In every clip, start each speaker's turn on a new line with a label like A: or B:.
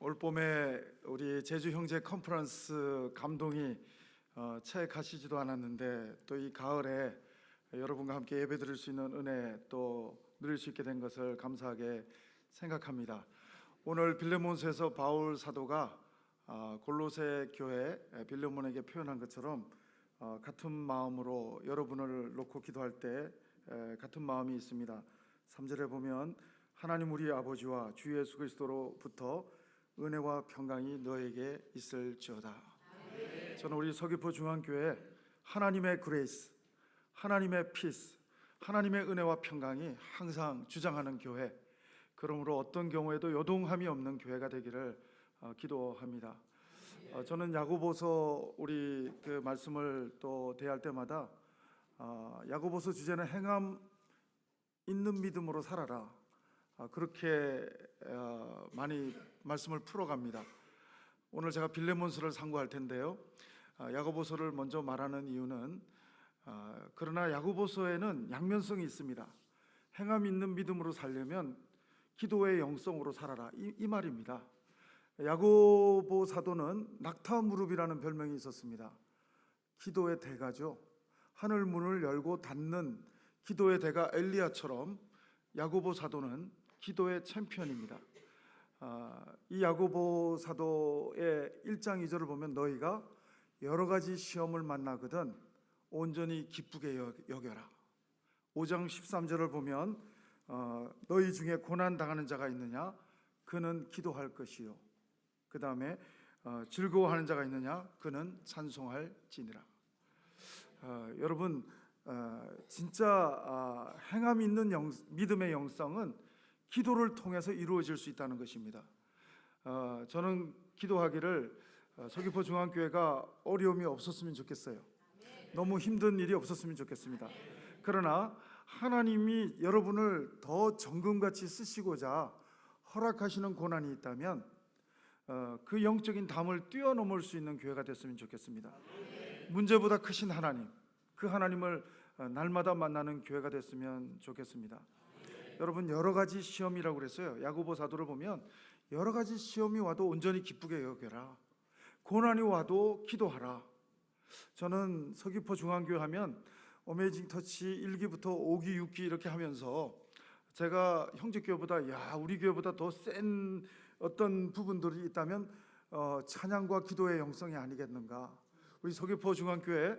A: 올 봄에 우리 제주 형제 컨퍼런스 감동이 채 가시지도 않았는데 또 이 가을에 여러분과 함께 예배드릴 수 있는 은혜 또 누릴 수 있게 된 것을 감사하게 생각합니다. 오늘 빌레몬서에서 바울 사도가 골로새 교회 빌레몬에게 표현한 것처럼 같은 마음으로 여러분을 놓고 기도할 때 같은 마음이 있습니다. 3절에 보면 하나님 우리 아버지와 주 예수 그리스도로부터 은혜와 평강이 너에게 있을지어다. 저는 우리 서귀포 중앙교회 하나님의 그레이스, 하나님의 피스, 하나님의 은혜와 평강이 항상 주장하는 교회, 그러므로 어떤 경우에도 요동함이 없는 교회가 되기를 기도합니다. 저는 야고보서 우리 그 말씀을 또 대할 때마다 야고보서 주제는 행함 있는 믿음으로 살아라, 그렇게 많이 말씀을 풀어갑니다. 오늘 제가 빌레몬서를 상고할 텐데요, 야고보서를 먼저 말하는 이유는 그러나 야고보서에는 양면성이 있습니다. 행함 있는 믿음으로 살려면 기도의 영성으로 살아라, 이 말입니다. 야고보 사도는 낙타 무릎이라는 별명이 있었습니다. 기도의 대가죠. 하늘 문을 열고 닫는 기도의 대가 엘리야처럼 야고보 사도는 기도의 챔피언입니다. 이 야고보 사도의 1장 2절을 보면 너희가 여러 가지 시험을 만나거든 온전히 기쁘게 여겨라. 5장 13절을 보면 너희 중에 고난 당하는 자가 있느냐? 그는 기도할 것이요. 그 다음에 즐거워하는 자가 있느냐? 그는 찬송할지니라. 여러분, 진짜 행함 있는 믿음의 영성은 기도를 통해서 이루어질 수 있다는 것입니다. 저는 기도하기를 서귀포 중앙교회가 어려움이 없었으면 좋겠어요. 너무 힘든 일이 없었으면 좋겠습니다. 그러나 하나님이 여러분을 더 정금같이 쓰시고자 허락하시는 고난이 있다면 그 영적인 담을 뛰어넘을 수 있는 교회가 됐으면 좋겠습니다. 문제보다 크신 하나님, 그 하나님을 날마다 만나는 교회가 됐으면 좋겠습니다. 여러분, 여러 가지 시험이라고 그랬어요. 야고보 사도를 보면 여러 가지 시험이 와도 온전히 기쁘게 여겨라, 고난이 와도 기도하라. 저는 서귀포 중앙교회 하면 어메이징 터치 1기부터 5기 6기 이렇게 하면서 제가 형제교회보다 우리 교회보다 더 센 어떤 부분들이 있다면 찬양과 기도의 영성이 아니겠는가. 우리 서귀포 중앙교회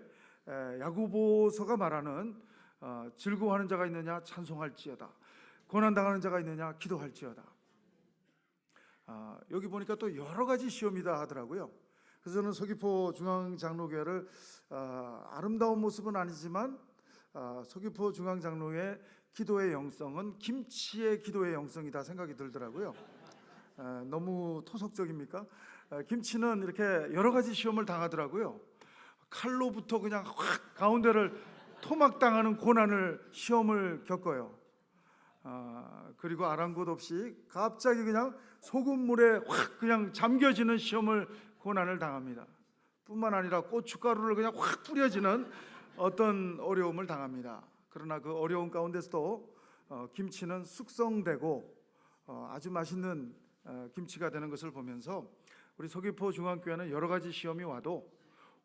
A: 야고보서가 말하는 즐거워하는 자가 있느냐? 찬송할지어다. 고난당하는 자가 있느냐? 기도할지어다. 여기 보니까 또 여러 가지 시험이다 하더라고요. 그래서 저는 서귀포 중앙장로교회를 아름다운 모습은 아니지만 서귀포 중앙장로의 기도의 영성은 김치의 기도의 영성이다 생각이 들더라고요. 너무 토속적입니까? 김치는 이렇게 여러 가지 시험을 당하더라고요. 칼로부터 그냥 확 가운데를 토막당하는 고난을 시험을 겪어요. 그리고 아랑곳 없이 갑자기 그냥 소금물에 확 그냥 잠겨지는 시험을 고난을 당합니다. 뿐만 아니라 고춧가루를 그냥 확 뿌려지는 어떤 어려움을 당합니다. 그러나 그 어려움 가운데서도 김치는 숙성되고 아주 맛있는 김치가 되는 것을 보면서 우리 서귀포 중앙교회는 여러 가지 시험이 와도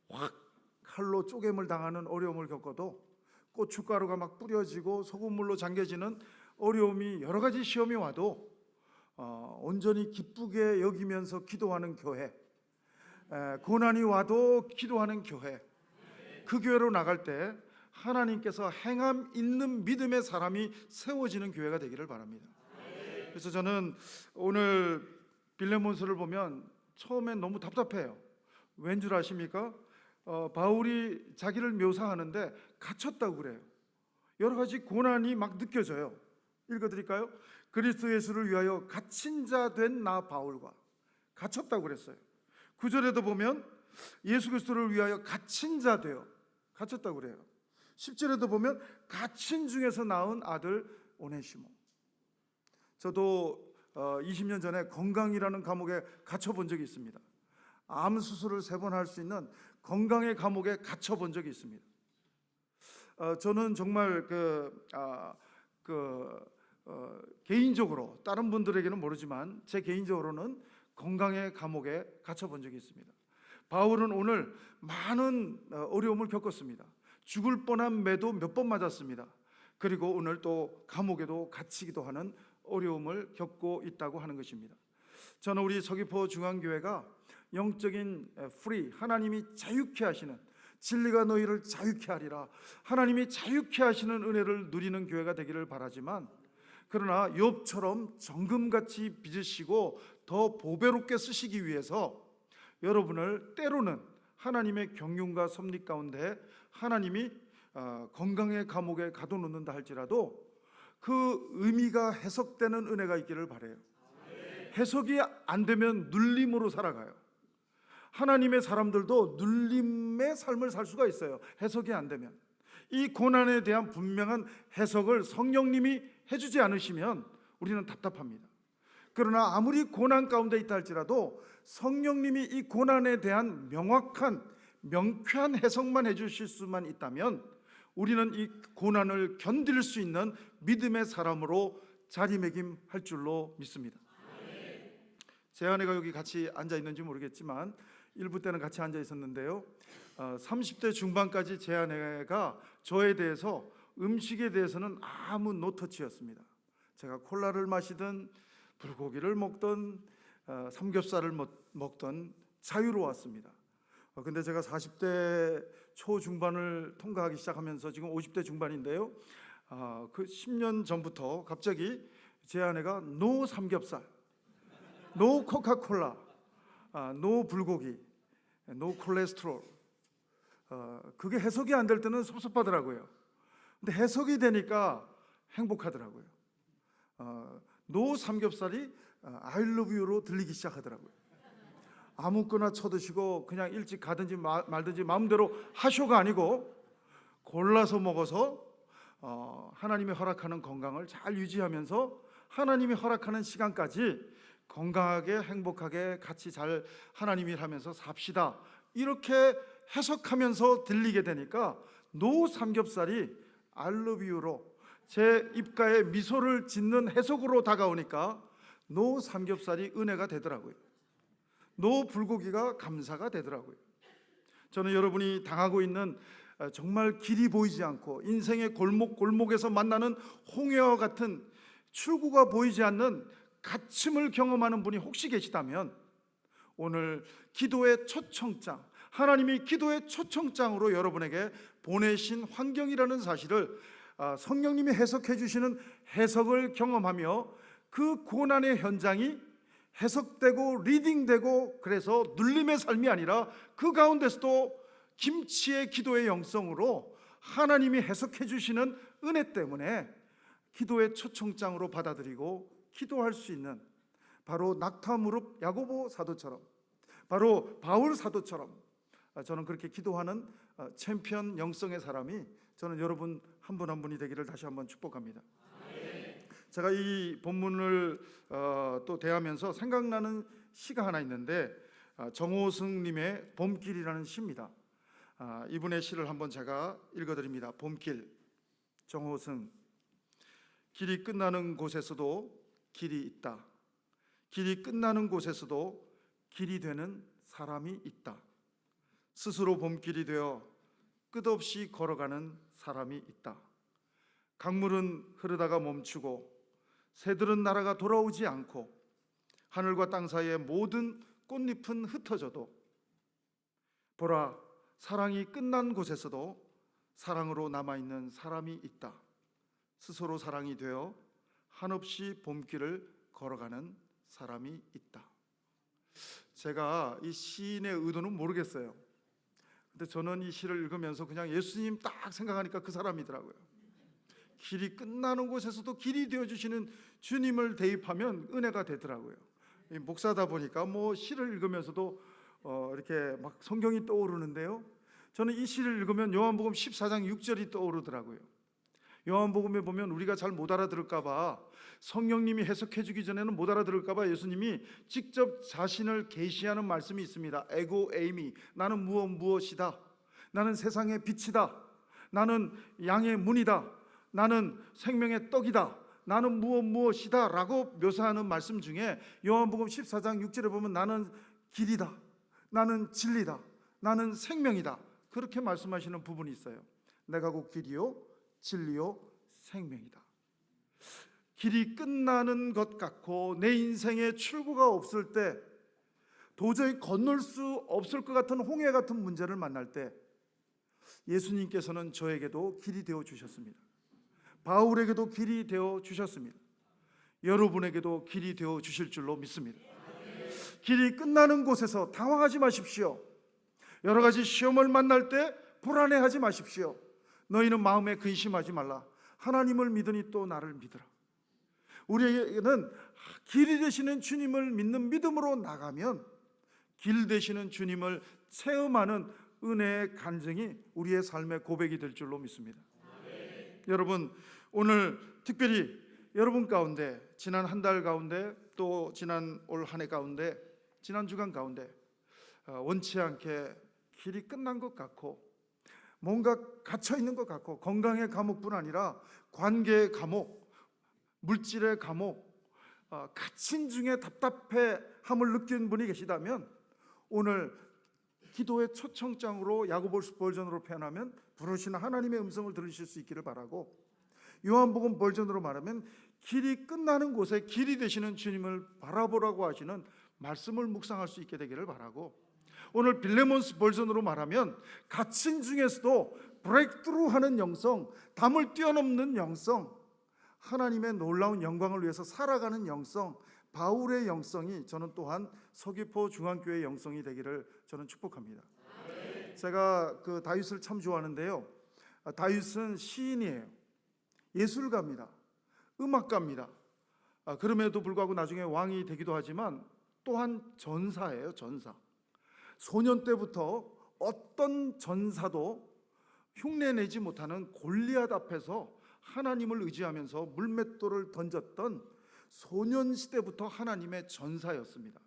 A: 확 칼로 쪼개물 당하는 어려움을 겪어도 고춧가루가 막 뿌려지고 소금물로 잠겨지는 어려움이 여러 가지 시험이 와도 온전히 기쁘게 여기면서 기도하는 교회, 고난이 와도 기도하는 교회, 그 교회로 나갈 때 하나님께서 행함 있는 믿음의 사람이 세워지는 교회가 되기를 바랍니다. 그래서 저는 오늘 빌레몬서를 보면 처음엔 너무 답답해요. 왠 줄 아십니까? 바울이 자기를 묘사하는데 갇혔다고 그래요. 여러 가지 고난이 막 느껴져요. 읽어드릴까요? 그리스도 예수를 위하여 갇힌 자 된 나 바울과, 갇혔다고 그랬어요. 9절에도 보면 예수 그리스도를 위하여 갇힌 자 되어, 갇혔다고 그래요. 10절에도 보면 갇힌 중에서 낳은 아들 오네시모. 저도 20년 전에 건강이라는 감옥에 갇혀본 적이 있습니다. 암 수술을 3번 할 수 있는 건강의 감옥에 갇혀본 적이 있습니다. 저는 정말 개인적으로, 다른 분들에게는 모르지만 제 개인적으로는 건강의 감옥에 갇혀본 적이 있습니다. 바울은 오늘 많은 어려움을 겪었습니다. 죽을 뻔한 매도 몇 번 맞았습니다. 그리고 오늘 또 감옥에도 갇히기도 하는 어려움을 겪고 있다고 하는 것입니다. 저는 우리 서귀포 중앙교회가 영적인 프리, 하나님이 자유케 하시는, 진리가 너희를 자유케 하리라, 하나님이 자유케 하시는 은혜를 누리는 교회가 되기를 바라지만, 그러나 욥처럼 정금같이 빚으시고 더 보배롭게 쓰시기 위해서 여러분을 때로는 하나님의 경륜과 섭리 가운데 하나님이 건강의 감옥에 가둬놓는다 할지라도 그 의미가 해석되는 은혜가 있기를 바라요. 해석이 안 되면 눌림으로 살아가요. 하나님의 사람들도 눌림의 삶을 살 수가 있어요. 해석이 안 되면. 이 고난에 대한 분명한 해석을 성령님이 해주지 않으시면 우리는 답답합니다. 그러나 아무리 고난 가운데 있다 할지라도 성령님이 이 고난에 대한 명확한 명쾌한 해석만 해주실 수만 있다면 우리는 이 고난을 견딜 수 있는 믿음의 사람으로 자리매김할 줄로 믿습니다. 제 아내가 여기 같이 앉아 있는지 모르겠지만 일부 때는 같이 앉아 있었는데요, 30대 중반까지 제 아내가 저에 대해서 음식에 대해서는 아무 노터치였습니다. 제가 콜라를 마시든 불고기를 먹든 삼겹살을 먹든 자유로웠습니다. 근데 제가 40대 초중반을 통과하기 시작하면서 지금 50대 중반인데요, 그 10년 전부터 갑자기 제 아내가 노 삼겹살, 노 코카콜라, 노 불고기, 노 콜레스테롤, 그게 해석이 안 될 때는 섭섭하더라고요. 근데 해석이 되니까 행복하더라고요. 노 삼겹살이 I love you로 들리기 시작하더라고요. 아무거나 쳐드시고 그냥 일찍 가든지 말든지 마음대로 하쇼가 아니고 골라서 먹어서 하나님이 허락하는 건강을 잘 유지하면서 하나님이 허락하는 시간까지 건강하게 행복하게 같이 잘 하나님이 하면서 삽시다, 이렇게 해석하면서 들리게 되니까 노 삼겹살이 I love you로 제 입가에 미소를 짓는 해석으로 다가오니까 노 삼겹살이 은혜가 되더라고요. 노 불고기가 감사가 되더라고요. 저는 여러분이 당하고 있는 정말 길이 보이지 않고 인생의 골목골목에서 만나는 홍해와 같은 출구가 보이지 않는 갇힘을 경험하는 분이 혹시 계시다면 오늘 기도의 초청장, 하나님이 기도의 초청장으로 여러분에게 보내신 환경이라는 사실을 성령님이 해석해 주시는 해석을 경험하며 그 고난의 현장이 해석되고 리딩되고 그래서 눌림의 삶이 아니라 그 가운데서도 김치의 기도의 영성으로 하나님이 해석해 주시는 은혜 때문에 기도의 초청장으로 받아들이고 기도할 수 있는, 바로 낙타 무릎 야고보 사도처럼, 바로 바울 사도처럼 저는 그렇게 기도하는 챔피언 영성의 사람이 저는 여러분 한 분 한 분이 되기를 다시 한번 축복합니다. 제가 이 본문을 또 대하면서 생각나는 시가 하나 있는데 정호승님의 봄길이라는 시입니다. 이분의 시를 한번 제가 읽어드립니다. 봄길, 정호승. 길이 끝나는 곳에서도 길이 있다. 길이 끝나는 곳에서도 길이 되는 사람이 있다. 스스로 봄길이 되어 끝없이 걸어가는 사람이 있다. 강물은 흐르다가 멈추고 새들은 날아가 돌아오지 않고 하늘과 땅 사이의 모든 꽃잎은 흩어져도 보라, 사랑이 끝난 곳에서도 사랑으로 남아있는 사람이 있다. 스스로 사랑이 되어 한없이 봄길을 걸어가는 사람이 있다. 제가 이 시인의 의도는 모르겠어요. 근데 저는 이 시를 읽으면서 그냥 예수님 딱 생각하니까 그 사람이더라고요. 길이 끝나는 곳에서도 길이 되어주시는 주님을 대입하면 은혜가 되더라고요. 목사다 보니까 뭐 시를 읽으면서도 이렇게 막 성경이 떠오르는데요, 저는 이 시를 읽으면 요한복음 14장 6절이 떠오르더라고요. 요한복음에 보면 우리가 잘 못 알아들을까 봐, 성령님이 해석해 주기 전에는 못 알아들을까 봐 예수님이 직접 자신을 계시하는 말씀이 있습니다. 에고 에이미, 나는 무엇이다. 나는 세상의 빛이다. 나는 양의 문이다. 나는 생명의 떡이다. 나는 무엇이다 라고 묘사하는 말씀 중에 요한복음 14장 6절에 보면 나는 길이다, 나는 진리다, 나는 생명이다, 그렇게 말씀하시는 부분이 있어요. 내가 곧 길이요 진리요 생명이다. 길이 끝나는 것 같고 내 인생에 출구가 없을 때, 도저히 건널 수 없을 것 같은 홍해 같은 문제를 만날 때 예수님께서는 저에게도 길이 되어 주셨습니다. 바울에게도 길이 되어 주셨습니다. 여러분에게도 길이 되어 주실 줄로 믿습니다. 길이 끝나는 곳에서 당황하지 마십시오. 여러 가지 시험을 만날 때 불안해하지 마십시오. 너희는 마음에 근심하지 말라. 하나님을 믿으니 또 나를 믿으라. 우리에게는 길이 되시는 주님을 믿는 믿음으로 나가면 길 되시는 주님을 체험하는 은혜의 간증이 우리의 삶의 고백이 될 줄로 믿습니다. 여러분, 오늘 특별히 여러분 가운데 지난 한 달 가운데 또 지난 올 한 해 가운데 지난 주간 가운데 원치 않게 길이 끝난 것 같고 뭔가 갇혀 있는 것 같고 건강의 감옥뿐 아니라 관계의 감옥, 물질의 감옥, 갇힌 중에 답답해함을 느낀 분이 계시다면 오늘 기도의 초청장으로 야고보스 버전으로 표현하면 부르시는 하나님의 음성을 들으실 수 있기를 바라고, 요한복음 버전으로 말하면 길이 끝나는 곳에 길이 되시는 주님을 바라보라고 하시는 말씀을 묵상할 수 있게 되기를 바라고, 오늘 빌레몬스 버전으로 말하면 갇힌 중에서도 브레이크트루 하는 영성, 담을 뛰어넘는 영성, 하나님의 놀라운 영광을 위해서 살아가는 영성, 바울의 영성이 저는 또한 서귀포 중앙교회의 영성이 되기를 저는 축복합니다. 제가 그 다윗을 참 좋아하는데요, 다윗은 시인이에요. 예술가입니다. 음악가입니다. 그럼에도 불구하고 나중에 왕이 되기도 하지만 또한 전사예요. 전사. 소년 때부터 어떤 전사도 흉내내지 못하는 골리앗 앞에서 하나님을 의지하면서 물맷돌을 던졌던 소년 시대부터 하나님의 전사였습니다.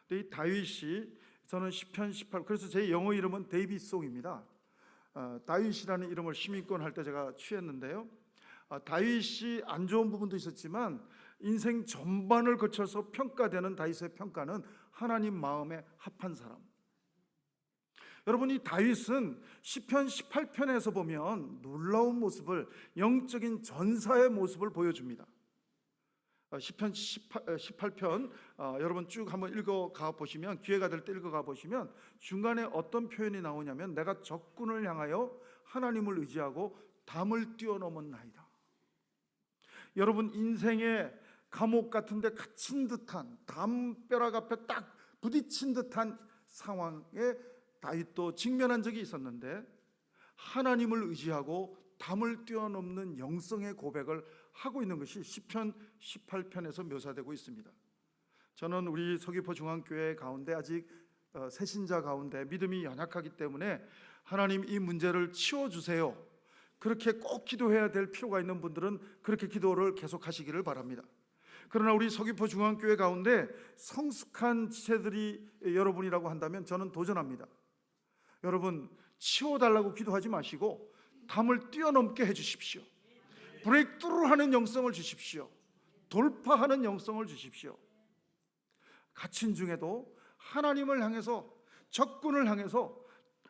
A: 근데 이 다윗이, 저는 시편 18, 그래서 제 영어 이름은 데이빗송입니다. 다윗이라는 이름을 시민권 할 때 제가 취했는데요, 다윗이 안 좋은 부분도 있었지만 인생 전반을 거쳐서 평가되는 다윗의 평가는 하나님 마음에 합한 사람. 여러분, 이 다윗은 시편 18편에서 보면 놀라운 모습을, 영적인 전사의 모습을 보여줍니다. 시편 18편 여러분 쭉 한번 읽어가 보시면, 기회가 될 때 읽어가 보시면 중간에 어떤 표현이 나오냐면 내가 적군을 향하여 하나님을 의지하고 담을 뛰어넘은 나이다. 여러분, 인생의 감옥 같은 데 갇힌 듯한, 담벼락 앞에 딱 부딪힌 듯한 상황에 다윗도 직면한 적이 있었는데 하나님을 의지하고 담을 뛰어넘는 영성의 고백을 하고 있는 것이 시편 18편에서 묘사되고 있습니다. 저는 우리 서귀포 중앙교회 가운데 아직 새신자 가운데 믿음이 연약하기 때문에 하나님 이 문제를 치워주세요, 그렇게 꼭 기도해야 될 필요가 있는 분들은 그렇게 기도를 계속하시기를 바랍니다. 그러나 우리 서귀포 중앙교회 가운데 성숙한 지체들이 여러분이라고 한다면 저는 도전합니다. 여러분, 치워달라고 기도하지 마시고 담을 뛰어넘게 해주십시오. 브레이크트루 하는 영성을 주십시오. 돌파하는 영성을 주십시오. 갇힌 중에도 하나님을 향해서, 적군을 향해서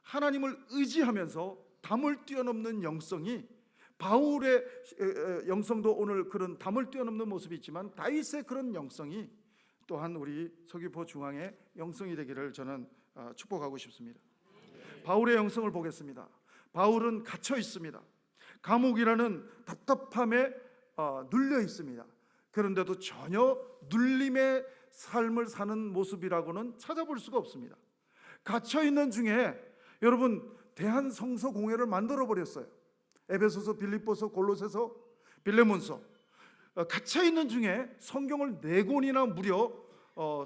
A: 하나님을 의지하면서 담을 뛰어넘는 영성이, 바울의 영성도 오늘 그런 담을 뛰어넘는 모습이 있지만 다윗의 그런 영성이 또한 우리 서귀포 중앙의 영성이 되기를 저는 축복하고 싶습니다. 바울의 영성을 보겠습니다. 바울은 갇혀 있습니다. 감옥이라는 답답함에 눌려 있습니다. 그런데도 전혀 눌림의 삶을 사는 모습이라고는 찾아볼 수가 없습니다. 갇혀 있는 중에 여러분 대한성서 공회를 만들어 버렸어요. 에베소서, 빌립보서, 골로새서, 빌레몬서, 갇혀 있는 중에 성경을 4권이나 무려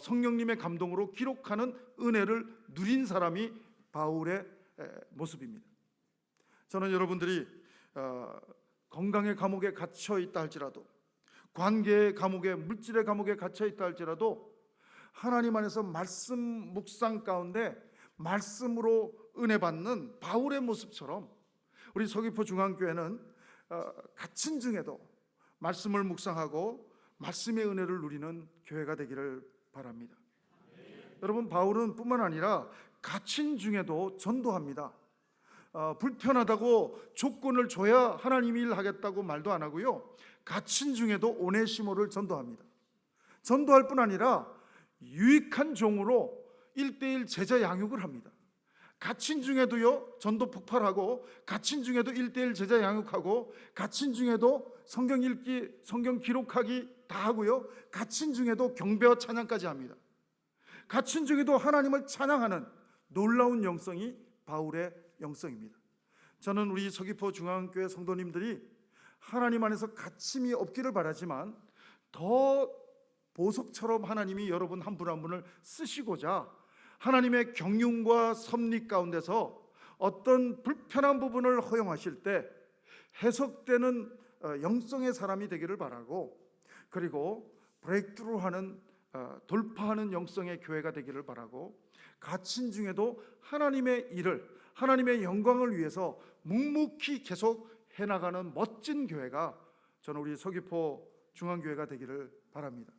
A: 성령님의 감동으로 기록하는 은혜를 누린 사람이 바울의 모습입니다. 저는 여러분들이 건강의 감옥에 갇혀 있다 할지라도, 관계의 감옥에, 물질의 감옥에 갇혀 있다 할지라도 하나님 안에서 말씀 묵상 가운데 말씀으로 은혜 받는 바울의 모습처럼 우리 서귀포 중앙교회는 갇힌 중에도 말씀을 묵상하고 말씀의 은혜를 누리는 교회가 되기를 바랍니다. 여러분, 바울은 뿐만 아니라 갇힌 중에도 전도합니다. 불편하다고 조건을 줘야 하나님이 일하겠다고 말도 안 하고요, 갇힌 중에도 오네시모를 전도합니다. 전도할 뿐 아니라 유익한 종으로 1:1 제자 양육을 합니다. 갇힌 중에도요 전도 폭발하고, 갇힌 중에도 1:1 제자 양육하고, 갇힌 중에도 성경 읽기, 성경 기록하기 다 하고요, 갇힌 중에도 경배와 찬양까지 합니다. 갇힌 중에도 하나님을 찬양하는 놀라운 영성이 바울의 영성입니다. 저는 우리 서귀포 중앙교회 성도님들이 하나님 안에서 갇힘이 없기를 바라지만, 더 보석처럼 하나님이 여러분 한 분 한 분을 쓰시고자 하나님의 경륜과 섭리 가운데서 어떤 불편한 부분을 허용하실 때 해석되는 영성의 사람이 되기를 바라고, 그리고 브레이크트루하는 돌파하는 영성의 교회가 되기를 바라고, 갇힌 중에도 하나님의 일을, 하나님의 영광을 위해서 묵묵히 계속 해나가는 멋진 교회가 저는 우리 서귀포 중앙교회가 되기를 바랍니다.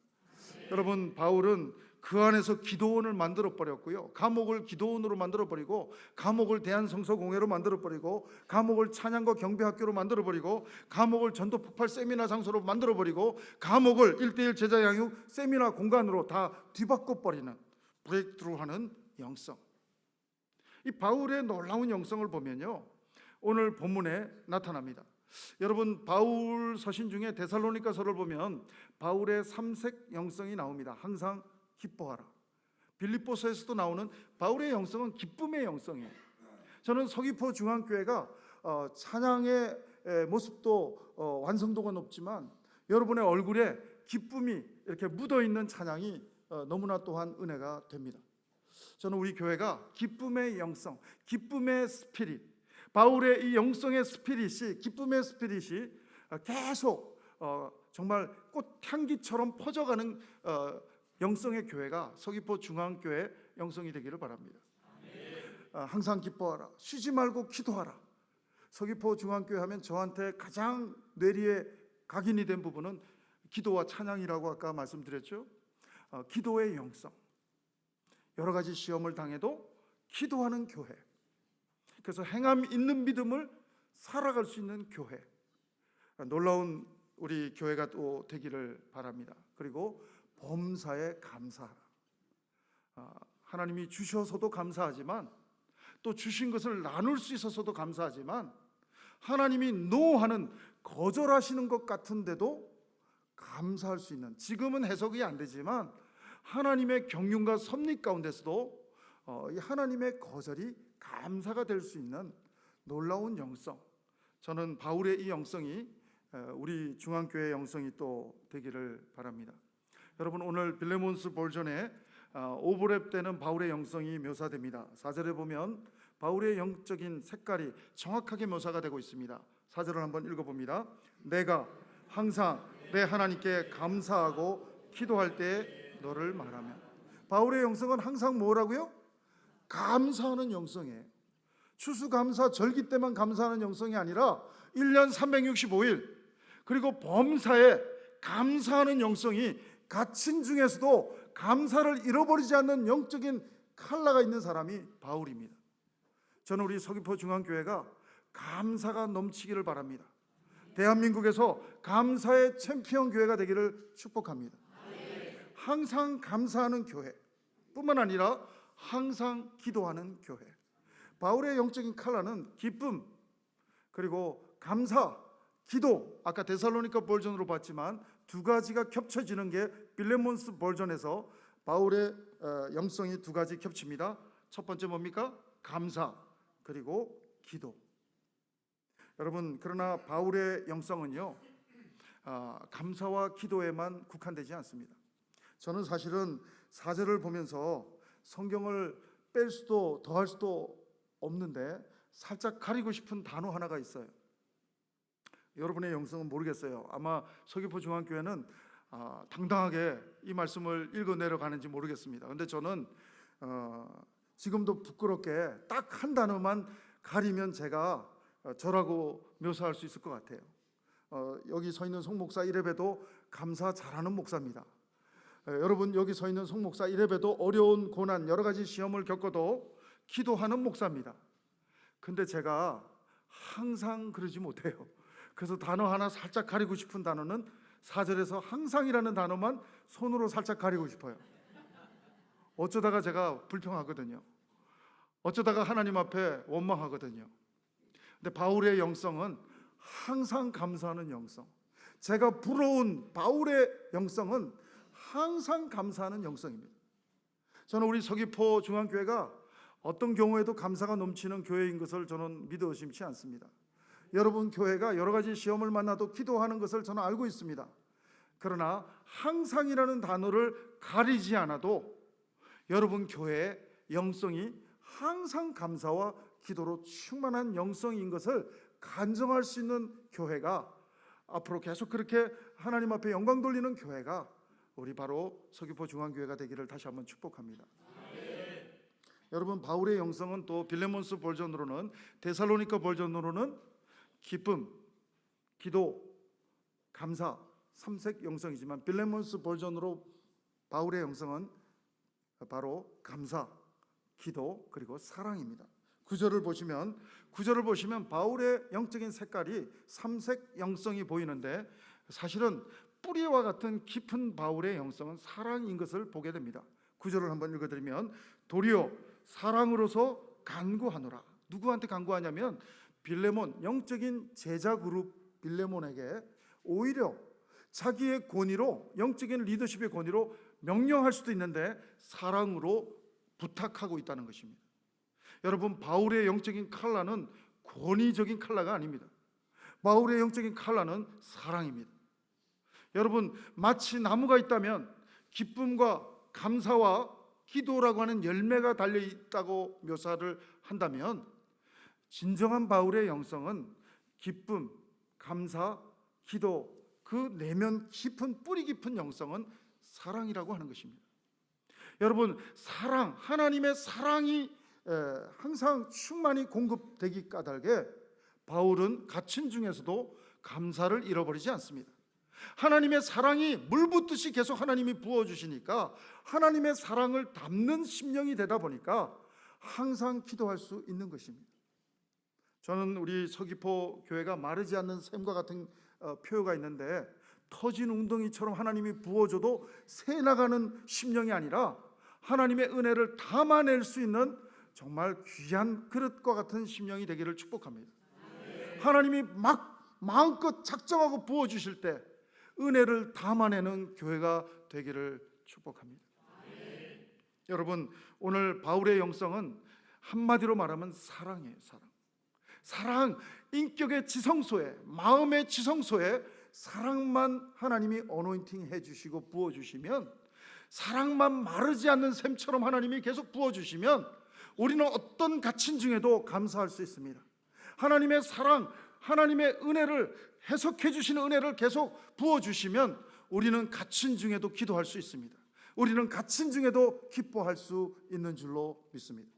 A: 여러분, 바울은 그 안에서 기도원을 만들어 버렸고요, 감옥을 기도원으로 만들어 버리고, 감옥을 대한성서공회로 만들어 버리고, 감옥을 찬양과 경배학교로 만들어 버리고, 감옥을 전도 폭발 세미나 장소로 만들어 버리고, 감옥을 1:1 제자 양육 세미나 공간으로 다 뒤바꿔 버리는 브레이크트루하는 영성. 이 바울의 놀라운 영성을 보면요, 오늘 본문에 나타납니다. 여러분, 바울 서신 중에 데살로니가서를 보면 바울의 삼색 영성이 나옵니다. 항상 기뻐하라. 빌립보서에서도 나오는 바울의 영성은 기쁨의 영성이에요. 저는 서귀포 중앙교회가 찬양의 모습도 완성도가 높지만 여러분의 얼굴에 기쁨이 이렇게 묻어있는 찬양이 너무나 또한 은혜가 됩니다. 저는 우리 교회가 기쁨의 영성, 기쁨의 스피릿, 바울의 이 영성의 스피릿이, 기쁨의 스피릿이 계속 정말 꽃향기처럼 퍼져가는 영성의 교회가 서귀포 중앙교회 영성이 되기를 바랍니다. 항상 기뻐하라, 쉬지 말고 기도하라. 서귀포 중앙교회 하면 저한테 가장 뇌리에 각인이 된 부분은 기도와 찬양이라고 아까 말씀드렸죠. 기도의 영성, 여러 가지 시험을 당해도 기도하는 교회, 그래서 행함 있는 믿음을 살아갈 수 있는 교회, 놀라운 우리 교회가 또 되기를 바랍니다. 그리고 범사에 감사하라. 하나님이 주셔서도 감사하지만, 또 주신 것을 나눌 수 있어서도 감사하지만, 하나님이 노하는, 거절하시는 것 같은데도 감사할 수 있는, 지금은 해석이 안 되지만 하나님의 경륜과 섭리 가운데서도 이 하나님의 거절이 감사가 될 수 있는 놀라운 영성, 저는 바울의 이 영성이 우리 중앙교회 영성이 또 되기를 바랍니다. 여러분, 오늘 빌레몬스 버전에 오버랩되는 바울의 영성이 묘사됩니다. 4절에 보면 바울의 영적인 색깔이 정확하게 묘사가 되고 있습니다. 4절을 한번 읽어봅니다. 내가 항상 내 하나님께 감사하고 기도할 때 너를 말하면. 바울의 영성은 항상 뭐라고요? 감사하는 영성이에요. 추수감사 절기 때만 감사하는 영성이 아니라 1년 365일, 그리고 범사에 감사하는 영성이, 갇힌 중에서도 감사를 잃어버리지 않는 영적인 칼라가 있는 사람이 바울입니다. 저는 우리 서귀포 중앙교회가 감사가 넘치기를 바랍니다. 대한민국에서 감사의 챔피언 교회가 되기를 축복합니다. 항상 감사하는 교회 뿐만 아니라 항상 기도하는 교회. 바울의 영적인 칼라는 기쁨, 그리고 감사, 기도, 아까 데살로니가 버전으로 봤지만 두 가지가 겹쳐지는 게 빌레몬스 버전에서 바울의 영성이 두 가지 겹칩니다. 첫 번째 뭡니까? 감사, 그리고 기도. 여러분, 그러나 바울의 영성은요, 감사와 기도에만 국한되지 않습니다. 저는 사실은 4절을 보면서 성경을 뺄 수도 더할 수도 없는데 살짝 가리고 싶은 단어 하나가 있어요. 여러분의 영성은 모르겠어요. 아마 서귀포 중앙교회는 당당하게 이 말씀을 읽어내려 가는지 모르겠습니다. 그런데 저는 지금도 부끄럽게 딱 한 단어만 가리면 제가 저라고 묘사할 수 있을 것 같아요. 여기 서 있는 송 목사 이래봬도 감사 잘하는 목사입니다. 여러분 여기 서 있는 송 목사 이래봬도 어려운 고난 여러 가지 시험을 겪어도 기도하는 목사입니다. 근데 제가 항상 그러지 못해요. 그래서 단어 하나 살짝 가리고 싶은 단어는 4절에서 항상이라는 단어만 손으로 살짝 가리고 싶어요. 어쩌다가 제가 불평하거든요. 어쩌다가 하나님 앞에 원망하거든요. 근데 바울의 영성은 항상 감사하는 영성. 제가 부러운 바울의 영성은 항상 감사하는 영성입니다. 저는 우리 서귀포 중앙교회가 어떤 경우에도 감사가 넘치는 교회인 것을 저는 믿어 의심치 않습니다. 여러분 교회가 여러 가지 시험을 만나도 기도하는 것을 저는 알고 있습니다. 그러나 항상이라는 단어를 가리지 않아도 여러분 교회의 영성이 항상 감사와 기도로 충만한 영성인 것을 간증할 수 있는 교회가 앞으로 계속 그렇게 하나님 앞에 영광 돌리는 교회가 우리 바로 서귀포 중앙교회가 되기를 다시 한번 축복합니다. 여러분 바울의 영성은 또 빌레몬스 버전으로는 데살로니가 버전으로는 기쁨, 기도, 감사 삼색 영성이지만 빌레몬스 버전으로 바울의 영성은 바로 감사, 기도 그리고 사랑입니다. 구절을 보시면 바울의 영적인 색깔이 삼색 영성이 보이는데 사실은 뿌리와 같은 깊은 바울의 영성은 사랑인 것을 보게 됩니다. 구절을 한번 읽어드리면 도리어 사랑으로서 간구하노라. 누구한테 간구하냐면 빌레몬 영적인 제자 그룹 빌레몬에게 오히려 자기의 권위로 영적인 리더십의 권위로 명령할 수도 있는데 사랑으로 부탁하고 있다는 것입니다. 여러분 바울의 영적인 칼라는 권위적인 칼라가 아닙니다. 바울의 영적인 칼라는 사랑입니다. 여러분 마치 나무가 있다면 기쁨과 감사와 기도라고 하는 열매가 달려있다고 묘사를 한다면 진정한 바울의 영성은 기쁨, 감사, 기도 그 내면 깊은 뿌리 깊은 영성은 사랑이라고 하는 것입니다. 여러분 사랑, 하나님의 사랑이 항상 충만히 공급되기 까닭에 바울은 갇힌 중에서도 감사를 잃어버리지 않습니다. 하나님의 사랑이 물 붓듯이 계속 하나님이 부어주시니까 하나님의 사랑을 담는 심령이 되다 보니까 항상 기도할 수 있는 것입니다. 저는 우리 서귀포 교회가 마르지 않는 샘과 같은 표어가 있는데 터진 웅덩이처럼 하나님이 부어줘도 새나가는 심령이 아니라 하나님의 은혜를 담아낼 수 있는 정말 귀한 그릇과 같은 심령이 되기를 축복합니다. 하나님이 막 마음껏 작정하고 부어주실 때 은혜를 담아내는 교회가 되기를 축복합니다. 여러분 오늘 바울의 영성은 한마디로 말하면 사랑이에요. 사랑, 인격의 지성소에 마음의 지성소에 사랑만 하나님이 어노인팅 해주시고 부어주시면 사랑만 마르지 않는 샘처럼 하나님이 계속 부어주시면 우리는 어떤 갇힌 중에도 감사할 수 있습니다. 하나님의 사랑, 하나님의 은혜를 해석해 주시는 은혜를 계속 부어주시면 우리는 갇힌 중에도 기도할 수 있습니다. 우리는 갇힌 중에도 기뻐할 수 있는 줄로 믿습니다.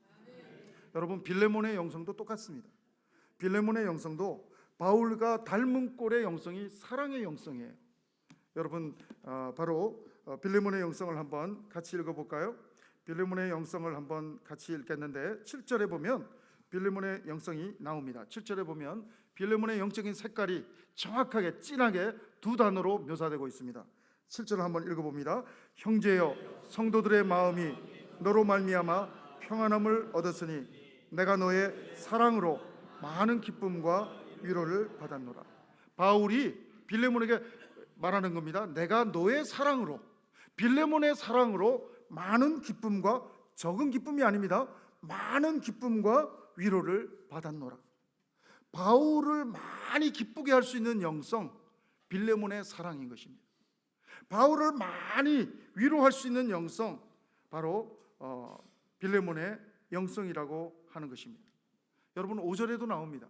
A: 여러분 빌레몬의 영성도 똑같습니다. 빌레몬의 영성도 바울과 닮은 꼴의 영성이 사랑의 영성이에요. 여러분 바로 빌레몬의 영성을 한번 같이 읽어볼까요? 빌레몬의 영성을 한번 같이 읽겠는데 7절에 보면 빌레몬의 영성이 나옵니다. 7절에 보면 빌레몬의 영적인 색깔이 정확하게 진하게 두 단어로 묘사되고 있습니다. 7절을 한번 읽어봅니다. 형제여 성도들의 마음이 너로 말미암아 평안함을 얻었으니 내가 너의 사랑으로 많은 기쁨과 위로를 받았노라. 바울이 빌레몬에게 말하는 겁니다. 내가 너의 사랑으로, 빌레몬의 사랑으로 많은 기쁨과, 적은 기쁨이 아닙니다, 많은 기쁨과 위로를 받았노라. 바울을 많이 기쁘게 할 수 있는 영성, 빌레몬의 사랑인 것입니다. 바울을 많이 위로할 수 있는 영성, 바로 빌레몬의 영성이라고 하는 것입니다. 여러분 5절에도 나옵니다.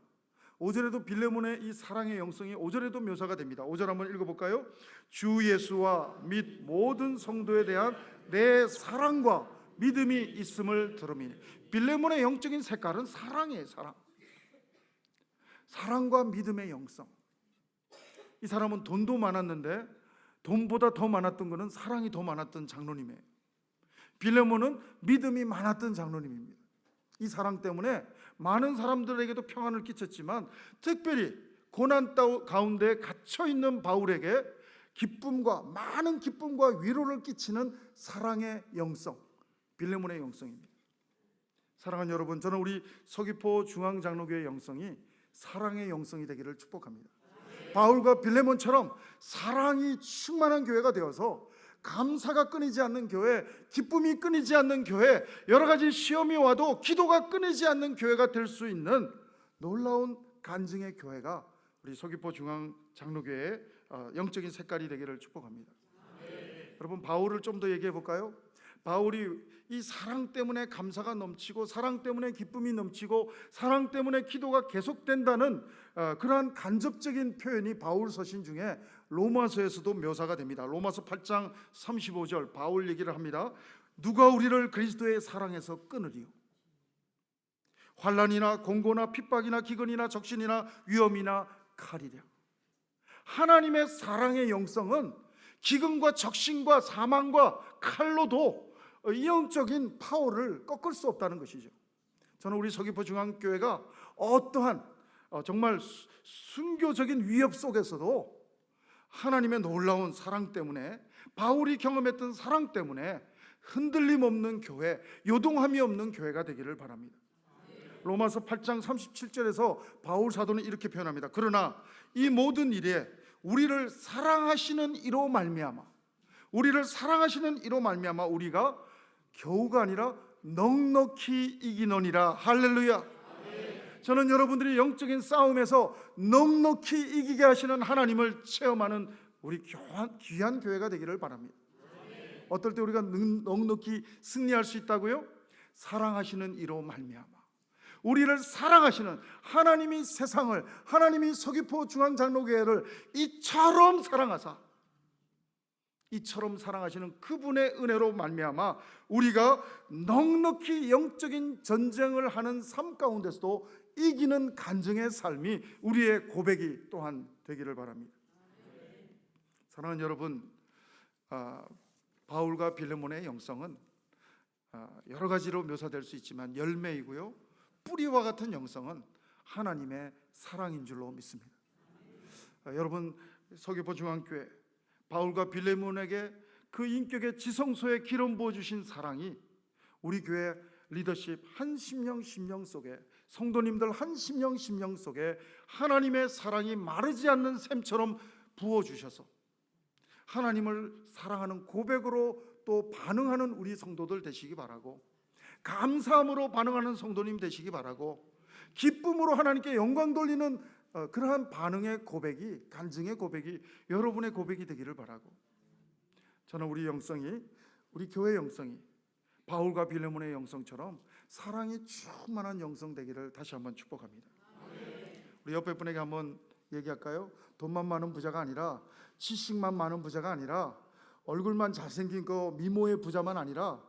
A: 5절에도 빌레몬의 이 사랑의 영성이 5절에도 묘사가 됩니다. 5절 한번 읽어볼까요? 주 예수와 및 모든 성도에 대한 내 사랑과 믿음이 있음을 들음이니. 빌레몬의 영적인 색깔은 사랑이에요. 사랑과 믿음의 영성. 이 사람은 돈도 많았는데 돈보다 더 많았던 것은 사랑이 더 많았던 장로님이에요. 빌레몬은 믿음이 많았던 장로님입니다. 이 사랑 때문에 많은 사람들에게도 평안을 끼쳤지만 특별히 고난 가운데 갇혀있는 바울에게 많은 기쁨과 위로를 끼치는 사랑의 영성, 빌레몬의 영성입니다. 사랑하는 여러분, 저는 우리 서귀포 중앙장로교회 영성이 사랑의 영성이 되기를 축복합니다. 바울과 빌레몬처럼 사랑이 충만한 교회가 되어서 감사가 끊이지 않는 교회, 기쁨이 끊이지 않는 교회, 여러 가지 시험이 와도 기도가 끊이지 않는 교회가 될 수 있는 놀라운 간증의 교회가 우리 서귀포 중앙장로교회의 영적인 색깔이 되기를 축복합니다. 여러분, 바울을 좀 더 얘기해 볼까요? 바울이 이 사랑 때문에 감사가 넘치고 사랑 때문에 기쁨이 넘치고 사랑 때문에 기도가 계속된다는 그러한 간접적인 표현이 바울 서신 중에 로마서에서도 묘사가 됩니다. 로마서 8장 35절 바울 얘기를 합니다. 누가 우리를 그리스도의 사랑에서 끊으리요? 환난이나 공고나 핍박이나 기근이나 적신이나 위험이나 칼이랴. 하나님의 사랑의 영성은 기근과 적신과 사망과 칼로도 이 영적인 파워를 꺾을 수 없다는 것이죠. 저는 우리 서귀포 중앙교회가 어떠한 정말 순교적인 위협 속에서도 하나님의 놀라운 사랑 때문에, 바울이 경험했던 사랑 때문에 흔들림 없는 교회, 요동함이 없는 교회가 되기를 바랍니다. 로마서 8장 37절에서 바울 사도는 이렇게 표현합니다. 그러나 이 모든 일에 우리를 사랑하시는 이로 말미암아 우리가 겨우가 아니라 넉넉히 이기노니라. 할렐루야. 저는 여러분들이 영적인 싸움에서 넉넉히 이기게 하시는 하나님을 체험하는 우리 귀한 교회가 되기를 바랍니다. 어떨 때 우리가 넉넉히 승리할 수 있다고요? 사랑하시는 이로 말미암아 우리를 사랑하시는 하나님이 세상을, 하나님이 서귀포 중앙장로교회를 이처럼 사랑하시는 그분의 은혜로 말미암아 우리가 넉넉히 영적인 전쟁을 하는 삶 가운데서도 이기는 간증의 삶이 우리의 고백이 또한 되기를 바랍니다. 사랑하는 여러분, 바울과 빌레몬의 영성은 여러 가지로 묘사될 수 있지만 열매이고요, 뿌리와 같은 영성은 하나님의 사랑인 줄로 믿습니다. 여러분, 서귀포 중앙교회 바울과 빌레몬에게 그 인격의 지성소에 기름 부어주신 사랑이 우리 교회 리더십 한 심령 속에, 성도님들 한 심령 속에 하나님의 사랑이 마르지 않는 샘처럼 부어주셔서 하나님을 사랑하는 고백으로 또 반응하는 우리 성도들 되시기 바라고, 감사함으로 반응하는 성도님 되시기 바라고, 기쁨으로 하나님께 영광 돌리는 그러한 반응의 고백이, 간증의 고백이 여러분의 고백이 되기를 바라고, 저는 우리 교회 영성이 바울과 빌레몬의 영성처럼 사랑이 충만한 영성 되기를 다시 한번 축복합니다. 우리 옆에 분에게 한번 얘기할까요? 돈만 많은 부자가 아니라, 지식만 많은 부자가 아니라, 얼굴만 잘생긴 거 미모의 부자만 아니라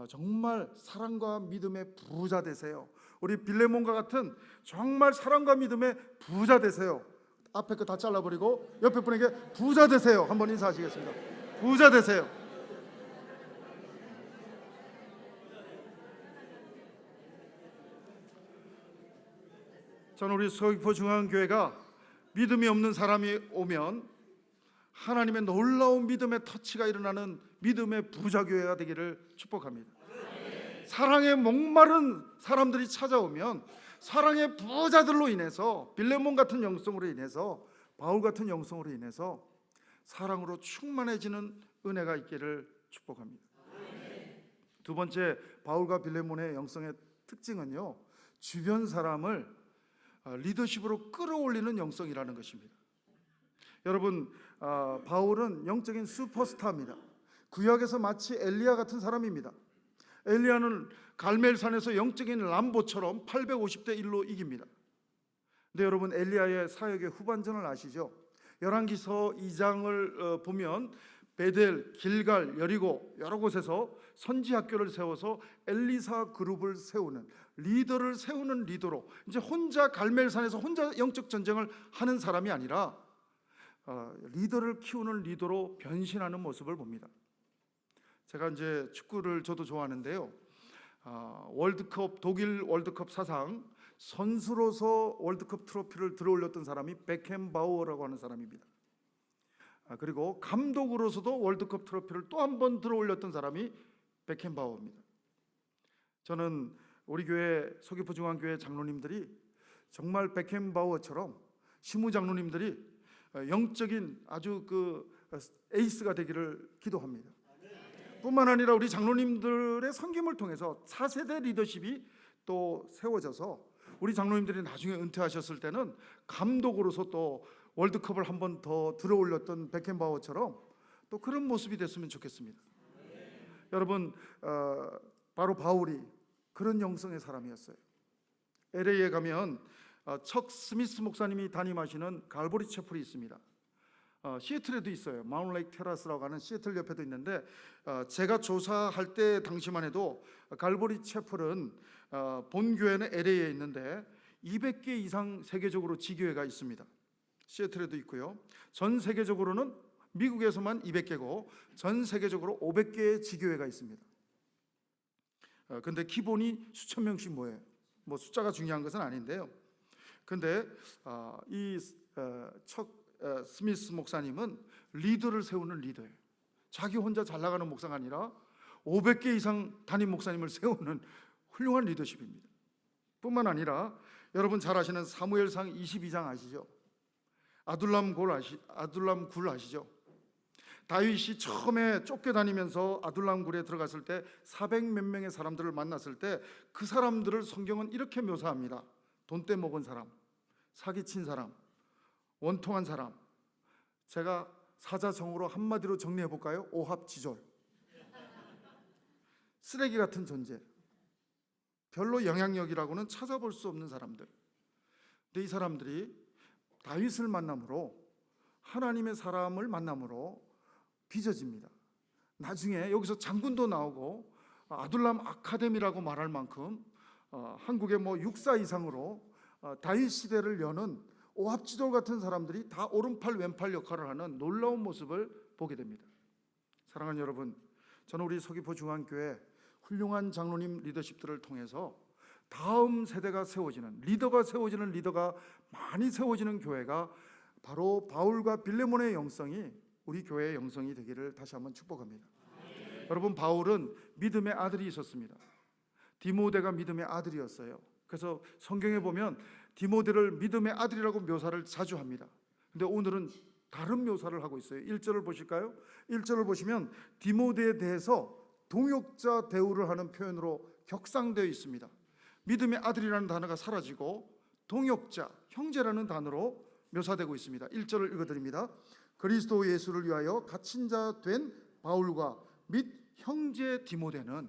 A: 정말 사랑과 믿음의 부자 되세요. 우리 빌레몬과 같은 정말 사랑과 믿음의 부자 되세요. 앞에 거 다 잘라버리고 옆에 분에게 부자 되세요. 한번 인사하시겠습니다. 부자 되세요. 저는 우리 서귀포 중앙교회가 믿음이 없는 사람이 오면 하나님의 놀라운 믿음의 터치가 일어나는 믿음의 부자교회가 되기를 축복합니다. 사랑에 목마른 사람들이 찾아오면 사랑의 부자들로 인해서, 빌레몬 같은 영성으로 인해서, 바울 같은 영성으로 인해서 사랑으로 충만해지는 은혜가 있기를 축복합니다. 두 번째, 바울과 빌레몬의 영성의 특징은요, 주변 사람을 리더십으로 끌어올리는 영성이라는 것입니다. 여러분, 바울은 영적인 슈퍼스타입니다. 구약에서 마치 엘리야 같은 사람입니다. 엘리야는 갈멜산에서 영적인 람보처럼 850대 1로 이깁니다. 근데 여러분, 엘리야의 사역의 후반전을 아시죠? 열왕기서 2장을 보면 베델, 길갈, 여리고 여러 곳에서 선지 학교를 세워서 엘리사 그룹을 세우는, 리더를 세우는 리더로, 이제 혼자 갈멜산에서 혼자 영적 전쟁을 하는 사람이 아니라 리더를 키우는 리더로 변신하는 모습을 봅니다. 제가 이제 축구를 저도 좋아하는데요. 월드컵, 독일 월드컵 사상 선수로서 월드컵 트로피를 들어올렸던 사람이 베켄바우어라고 하는 사람입니다. 그리고 감독으로서도 월드컵 트로피를 또 한 번 들어올렸던 사람이 베켄바우어입니다. 저는 우리 교회 서귀포 중앙교회 장로님들이 정말 베켄바우어처럼 시무 장로님들이 영적인 아주 에이스가 되기를 기도합니다. 뿐만 아니라 우리 장로님들의 섬김을 통해서 차세대 리더십이 또 세워져서 우리 장로님들이 나중에 은퇴하셨을 때는 감독으로서 또 월드컵을 한 번 더 들어올렸던 베켄바우어처럼 또 그런 모습이 됐으면 좋겠습니다. 여러분, 바로 바울이 그런 영성의 사람이었어요. LA에 가면 척 스미스 목사님이 담임하시는 갈보리 채플이 있습니다. 시애틀에도 있어요. 마운트 레이크 테라스라고 하는 시애틀 옆에도 있는데, 제가 조사할 때 당시만 해도 갈보리 채플은 본교회는 LA에 있는데 200개 이상 세계적으로 지교회가 있습니다. 시애틀에도 있고요. 전 세계적으로는 미국에서만 200개고 전 세계적으로 500개의 지교회가 있습니다. 근데 기본이 수천 명씩 모여요. 뭐 숫자가 중요한 것은 아닌데요. 근데 척 스미스 목사님은 리더를 세우는 리더예요. 자기 혼자 잘 나가는 목사가 아니라 500개 이상 담임 목사님을 세우는 훌륭한 리더십입니다. 뿐만 아니라 여러분 잘 아시는 사무엘상 22장 아시죠? 아둘람 굴 아시죠? 다윗이 처음에 쫓겨다니면서 아둘람 굴에 들어갔을 때 400 몇 명의 사람들을 만났을 때 그 사람들을 성경은 이렇게 묘사합니다. 돈 떼먹은 사람, 사기친 사람, 원통한 사람. 제가 사자성어로 한마디로 정리해 볼까요? 오합지졸, 쓰레기 같은 존재, 별로 영향력이라고는 찾아볼 수 없는 사람들. 근데 이 사람들이 다윗을 만남으로, 하나님의 사람을 만남으로 빚어집니다. 나중에 여기서 장군도 나오고 아둘람 아카데미라고 말할 만큼 한국의 육사 이상으로 다윗 시대를 여는 오합지졸 같은 사람들이 다 오른팔 왼팔 역할을 하는 놀라운 모습을 보게 됩니다. 사랑하는 여러분, 저는 우리 서귀포 중앙교회 훌륭한 장로님 리더십들을 통해서 다음 세대가 세워지는, 리더가 많이 세워지는 교회가 바로 바울과 빌레몬의 영성이 우리 교회의 영성이 되기를 다시 한번 축복합니다. 여러분, 바울은 믿음의 아들이 있었습니다. 디모데가 믿음의 아들이었어요. 그래서 성경에 보면 디모데를 믿음의 아들이라고 묘사를 자주 합니다. 근데 오늘은 다른 묘사를 하고 있어요. 1절을 보실까요? 1절을 보시면 디모데에 대해서 동역자 대우를 하는 표현으로 격상되어 있습니다. 믿음의 아들이라는 단어가 사라지고 동역자, 형제라는 단어로 묘사되고 있습니다. 1절을 읽어드립니다. 그리스도 예수를 위하여 갇힌 자 된 바울과 및 형제 디모데는,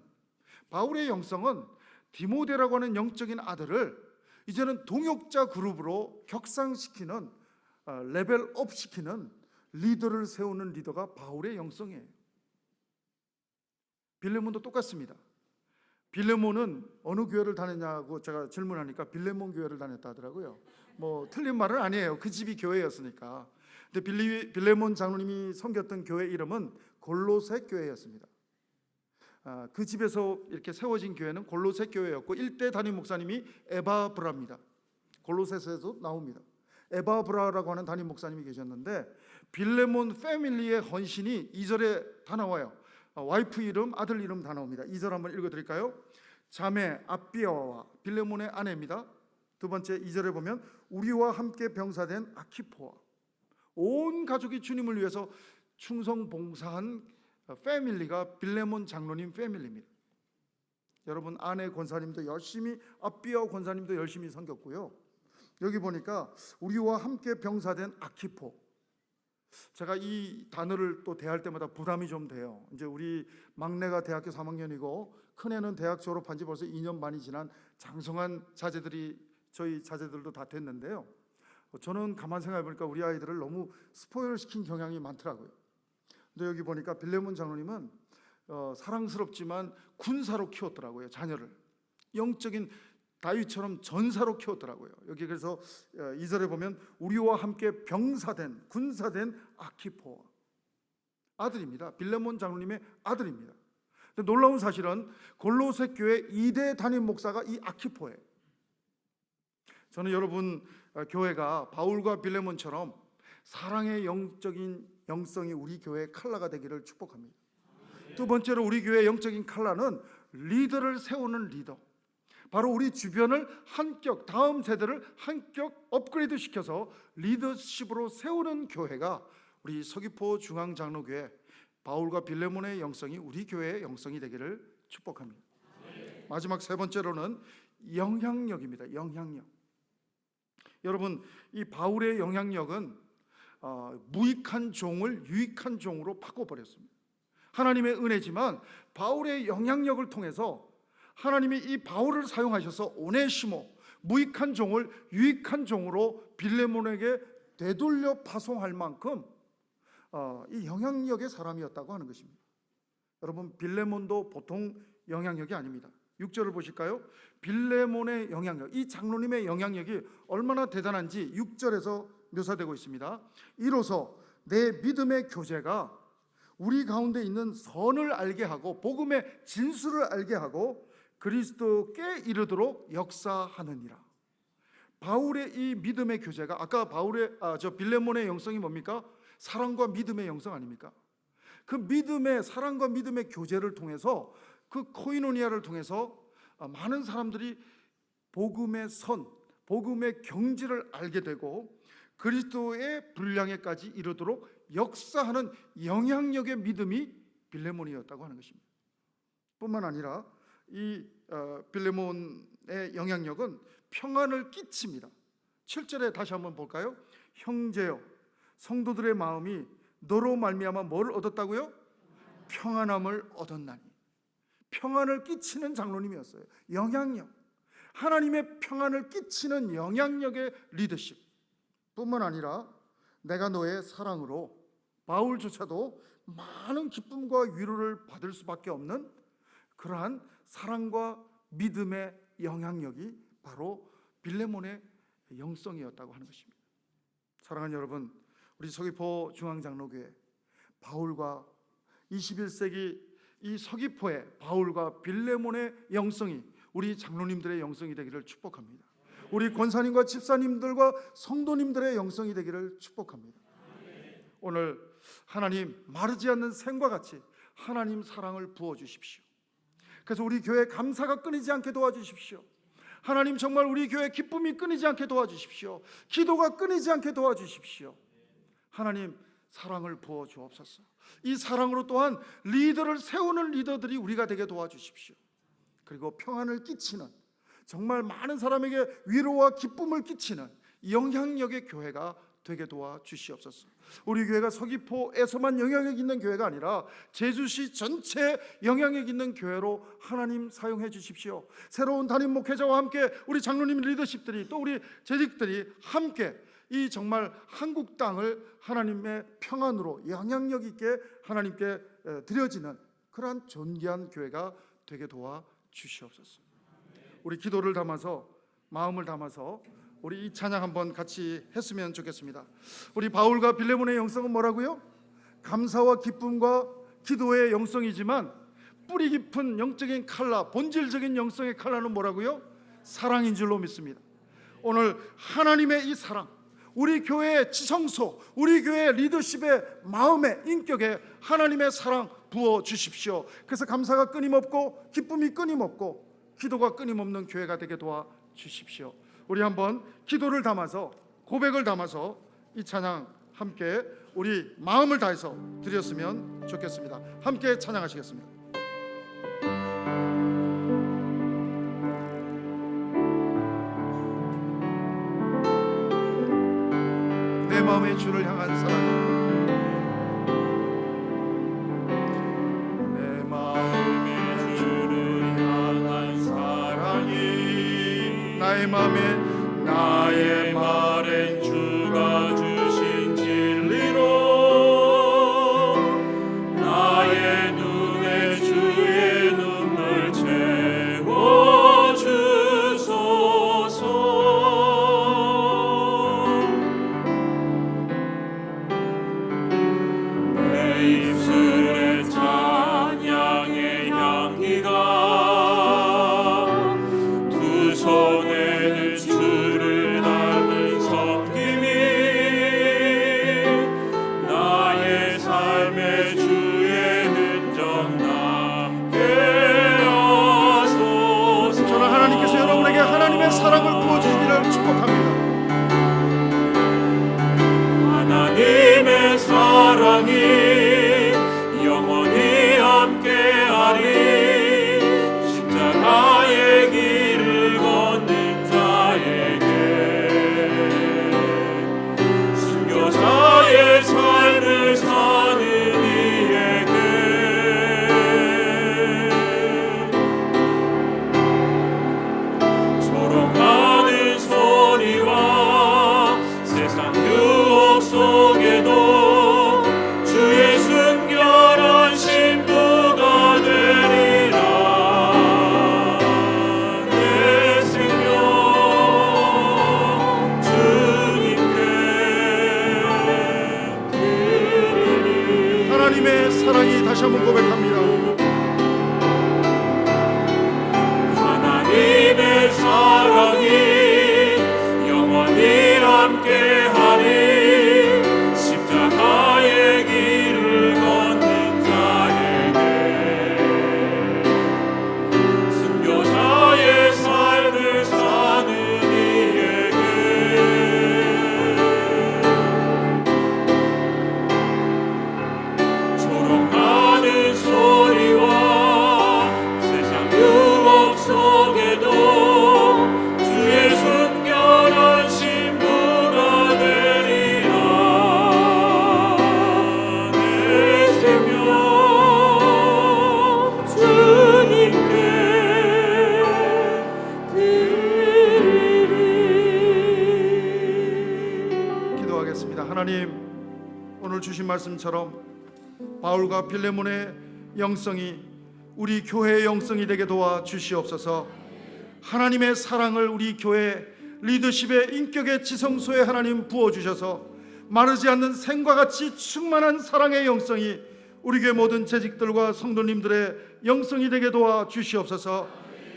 A: 바울의 영성은 디모데라고 하는 영적인 아들을 이제는 동역자 그룹으로 격상시키는, 레벨업 시키는 리더를 세우는 리더가 바울의 영성이에요. 빌레몬도 똑같습니다. 빌레몬은 어느 교회를 다녔냐고 제가 질문하니까 빌레몬 교회를 다녔다 하더라고요. 틀린 말은 아니에요. 그 집이 교회였으니까. 근데 빌레몬 장로님이 섬겼던 교회 이름은 골로새 교회였습니다. 그 집에서 이렇게 세워진 교회는 골로새 교회였고, 일대 담임 목사님이 에바브라입니다. 골로새서에도 나옵니다. 에바브라라고 하는 담임 목사님이 계셨는데, 빌레몬 패밀리의 헌신이 2절에 다 나와요. 와이프 이름, 아들 이름 다 나옵니다. 2절 한번 읽어드릴까요? 자매 아비아와 빌레몬의 아내입니다. 두 번째 2절에 보면 우리와 함께 병사된 아키포와, 온 가족이 주님을 위해서 충성 봉사한 패밀리가 빌레몬 장로님 패밀리입니다. 여러분, 아내 권사님도 열심히, 아비아 권사님도 열심히 섬겼고요. 여기 보니까 우리와 함께 병사된 아키포, 제가 이 단어를 또 대할 때마다 부담이 좀 돼요. 이제 우리 막내가 대학교 3학년이고 큰애는 대학 졸업한 지 벌써 2년 반이 지난 장성한 자제들이, 저희 자제들도 다 됐는데요. 저는 가만 생각해 보니까 우리 아이들을 너무 스포일 시킨 경향이 많더라고요. 근데 여기 보니까 빌레몬 장로님은 사랑스럽지만 군사로 키웠더라고요, 자녀를. 영적인 다윗처럼 전사로 키웠더라고요. 여기 그래서 2절에 보면 우리와 함께 병사된 군사된 아키포 아들입니다. 빌레몬 장로님의 아들입니다. 근데 놀라운 사실은 골로새 교회 2대 담임 목사가 이 아키포예요. 저는 여러분 교회가 바울과 빌레몬처럼 사랑의 영적인 영성이 우리 교회의 칼라가 되기를 축복합니다. 두 번째로 우리 교회의 영적인 칼라는 리더를 세우는 리더. 바로 우리 주변을 한격, 다음 세대를 한격 업그레이드 시켜서 리더십으로 세우는 교회가 우리 서귀포 중앙장로교회 바울과 빌레몬의 영성이 우리 교회의 영성이 되기를 축복합니다. 마지막 세 번째로는 영향력입니다. 영향력. 여러분, 이 바울의 영향력은 무익한 종을 유익한 종으로 바꿔버렸습니다. 하나님의 은혜지만 바울의 영향력을 통해서 하나님이 이 바울을 사용하셔서 오네시모, 무익한 종을 유익한 종으로 빌레몬에게 되돌려 파송할 만큼 이 영향력의 사람이었다고 하는 것입니다. 여러분, 빌레몬도 보통 영향력이 아닙니다. 6절을 보실까요? 빌레몬의 영향력, 이 장로님의 영향력이 얼마나 대단한지 6절에서 묘사되고 있습니다. 이로써 내 믿음의 교제가 우리 가운데 있는 선을 알게 하고 복음의 진수를 알게 하고 그리스도께 이르도록 역사하느니라. 바울의 이 믿음의 교제가 아까 빌레몬의 영성이 뭡니까? 사랑과 믿음의 영성 아닙니까? 그 믿음의 사랑과 믿음의 교제를 통해서 그 코이노니아를 통해서 많은 사람들이 복음의 선, 복음의 경지를 알게 되고 그리스도의 분량에까지 이르도록 역사하는 영향력의 믿음이 빌레몬이었다고 하는 것입니다. 뿐만 아니라 이 빌레몬의 영향력은 평안을 끼칩니다. 7절에 다시 한번 볼까요? 형제여, 성도들의 마음이 너로 말미암아 뭘 얻었다고요? 평안함을 얻었나니. 평안을 끼치는 장로님이었어요. 영향력, 하나님의 평안을 끼치는 영향력의 리더십. 뿐만 아니라 내가 너의 사랑으로 바울조차도 많은 기쁨과 위로를 받을 수밖에 없는 그러한 사랑과 믿음의 영향력이 바로 빌레몬의 영성이었다고 하는 것입니다. 사랑하는 여러분, 우리 서귀포 중앙장로교회 바울과 21세기 이 서귀포의 바울과 빌레몬의 영성이 우리 장로님들의 영성이 되기를 축복합니다. 우리 권사님과 집사님들과 성도님들의 영성이 되기를 축복합니다. 오늘 하나님 마르지 않는 샘과 같이 하나님 사랑을 부어주십시오. 그래서 우리 교회 감사가 끊이지 않게 도와주십시오. 하나님 정말 우리 교회 기쁨이 끊이지 않게 도와주십시오. 기도가 끊이지 않게 도와주십시오. 하나님 사랑을 부어 주옵소서. 이 사랑으로 또한 리더를 세우는 리더들이 우리가 되게 도와주십시오. 그리고 평안을 끼치는, 정말 많은 사람에게 위로와 기쁨을 끼치는 영향력의 교회가 되게 도와주시옵소서. 우리 교회가 서귀포에서만 영향력 있는 교회가 아니라 제주시 전체에 영향력 있는 교회로 하나님 사용해 주십시오. 새로운 담임 목회자와 함께 우리 장로님 리더십들이 또 우리 재직들이 함께 이 정말 한국 땅을 하나님의 평안으로 영향력 있게 하나님께 드려지는 그러한 존귀한 교회가 되게 도와주시옵소서. 우리 기도를 담아서, 마음을 담아서 우리 이 찬양 한번 같이 했으면 좋겠습니다. 우리 바울과 빌레몬의 영성은 뭐라고요? 감사와 기쁨과 기도의 영성이지만 뿌리 깊은 영적인 칼라, 본질적인 영성의 칼라는 뭐라고요? 사랑인 줄로 믿습니다. 오늘 하나님의 이 사랑, 우리 교회의 지성소, 우리 교회의 리더십의 마음의 인격에 하나님의 사랑 부어 주십시오. 그래서 감사가 끊임없고 기쁨이 끊임없고 기도가 끊임없는 교회가 되게 도와 주십시오. 우리 한번 기도를 담아서, 고백을 담아서 이 찬양 함께 우리 마음을 다해서 드렸으면 좋겠습니다. 함께 찬양하시겠습니다. 내 마음의 주를 향한 사랑, 내 마음의 주를 향한 사랑이 나의 말엔 주가 주신 진리로 나의 눈에 주의 눈물 채워주소. 기도드립니다.
B: 하나님의 사랑이 영원히 함께하리. 십자가의 길을 걷는 자에게 순교자의 삶을 사는 이에게 조롱하는 소리와 세상 유혹 속에도 주의 순결한 신부가 되리라. 내 생명 주님께 드리리.
A: 기도하겠습니다. 하나님, 오늘 주신 말씀처럼 바울과 빌레몬의 영성이 우리 교회의 영성이 되게 도와 주시옵소서. 하나님의 사랑을 우리 교회 리더십의 인격의 지성소에 하나님 부어주셔서 마르지 않는 샘과 같이 충만한 사랑의 영성이 우리 교회 모든 재직들과 성도님들의 영성이 되게 도와 주시옵소서.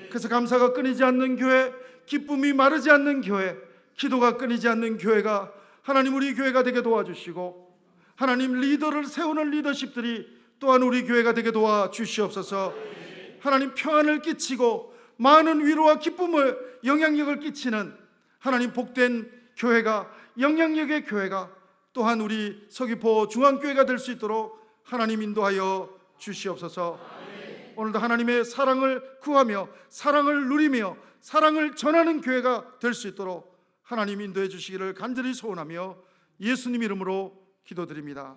A: 그래서 감사가 끊이지 않는 교회, 기쁨이 마르지 않는 교회, 기도가 끊이지 않는 교회가 하나님 우리 교회가 되게 도와주시고, 하나님 리더를 세우는 리더십들이 또한 우리 교회가 되게 도와주시옵소서. 하나님 평안을 끼치고 많은 위로와 기쁨을, 영향력을 끼치는 하나님 복된 교회가, 영향력의 교회가 또한 우리 서귀포 중앙교회가 될 수 있도록 하나님 인도하여 주시옵소서. 오늘도 하나님의 사랑을 구하며 사랑을 누리며 사랑을 전하는 교회가 될 수 있도록 하나님 인도해 주시기를 간절히 소원하며 예수님 이름으로 기도드립니다.